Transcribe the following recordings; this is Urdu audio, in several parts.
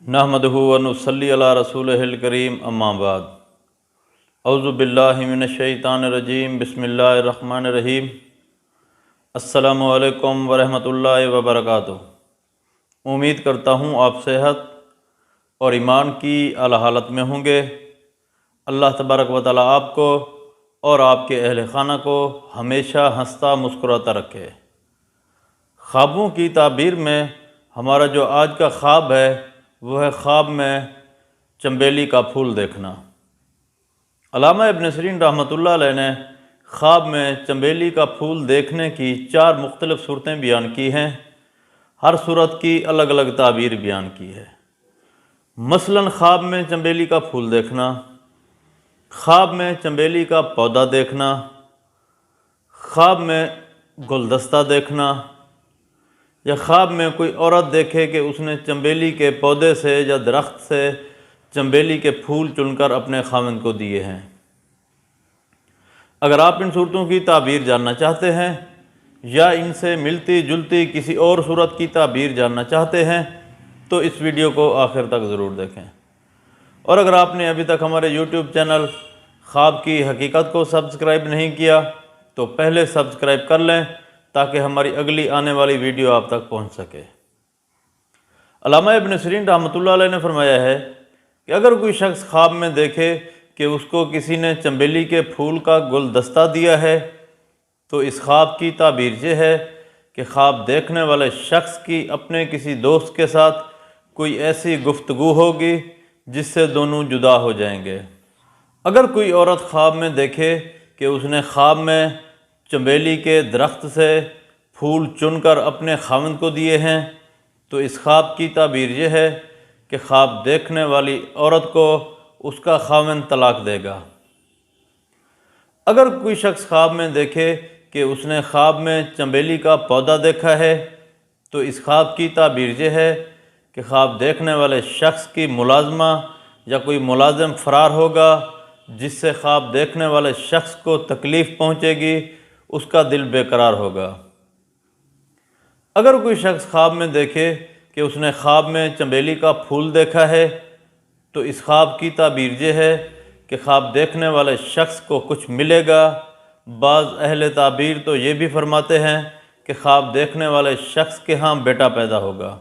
نحمدہ و نصلی علی رسولہ الکریم اما بعد اعوذ باللہ من الشیطان الرجیم بسم اللہ الرحمن الرحیم السلام علیکم ورحمۃ اللہ وبرکاتہ۔ امید کرتا ہوں آپ صحت اور ایمان کی اعلیٰ حالت میں ہوں گے۔ اللہ تبارک و تعالیٰ آپ کو اور آپ کے اہل خانہ کو ہمیشہ ہنستا مسکراتا رکھے۔ خوابوں کی تعبیر میں ہمارا جو آج کا خواب ہے وہ ہے خواب میں چنبیلی کا پھول دیکھنا۔ علامہ ابن سیرین رحمۃ اللہ علیہ نے خواب میں چنبیلی کا پھول دیکھنے کی 4 مختلف صورتیں بیان کی ہیں۔ ہر صورت کی الگ الگ تعبیر بیان کی ہے۔ مثلاً خواب میں چنبیلی کا پھول دیکھنا، خواب میں چنبیلی کا پودا دیکھنا، خواب میں گلدستہ دیکھنا، یا خواب میں کوئی عورت دیکھے کہ اس نے چنبیلی کے پودے سے یا درخت سے چنبیلی کے پھول چن کر اپنے خاوند کو دیے ہیں۔ اگر آپ ان صورتوں کی تعبیر جاننا چاہتے ہیں یا ان سے ملتی جلتی کسی اور صورت کی تعبیر جاننا چاہتے ہیں تو اس ویڈیو کو آخر تک ضرور دیکھیں۔ اور اگر آپ نے ابھی تک ہمارے یوٹیوب چینل خواب کی حقیقت کو سبسکرائب نہیں کیا تو پہلے سبسکرائب کر لیں تاکہ ہماری اگلی آنے والی ویڈیو آپ تک پہنچ سکے۔ علامہ ابن سیرین رحمۃ اللہ علیہ نے فرمایا ہے کہ اگر کوئی شخص خواب میں دیکھے کہ اس کو کسی نے چنبیلی کے پھول کا گلدستہ دیا ہے تو اس خواب کی تعبیر یہ ہے کہ خواب دیکھنے والے شخص کی اپنے کسی دوست کے ساتھ کوئی ایسی گفتگو ہوگی جس سے دونوں جدا ہو جائیں گے۔ اگر کوئی عورت خواب میں دیکھے کہ اس نے خواب میں چنبیلی کے درخت سے پھول چن کر اپنے خاوند کو دیے ہیں تو اس خواب کی تعبیر یہ ہے کہ خواب دیکھنے والی عورت کو اس کا خاوند طلاق دے گا۔ اگر کوئی شخص خواب میں دیکھے کہ اس نے خواب میں چنبیلی کا پودا دیکھا ہے تو اس خواب کی تعبیر یہ ہے کہ خواب دیکھنے والے شخص کی ملازمہ یا کوئی ملازم فرار ہوگا جس سے خواب دیکھنے والے شخص کو تکلیف پہنچے گی، اس کا دل بے قرار ہوگا۔ اگر کوئی شخص خواب میں دیکھے کہ اس نے خواب میں چنبیلی کا پھول دیکھا ہے تو اس خواب کی تعبیر یہ ہے کہ خواب دیکھنے والے شخص کو کچھ ملے گا۔ بعض اہل تعبیر تو یہ بھی فرماتے ہیں کہ خواب دیکھنے والے شخص کے ہاں بیٹا پیدا ہوگا۔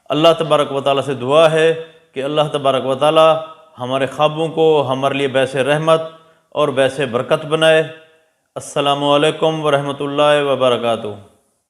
اللہ تبارک و تعالیٰ سے دعا ہے کہ اللہ تبارک و تعالیٰ ہمارے خوابوں کو ہمارے لیے باعث رحمت اور باعث برکت بنائے۔ السلام علیکم ورحمۃ اللہ وبرکاتہ۔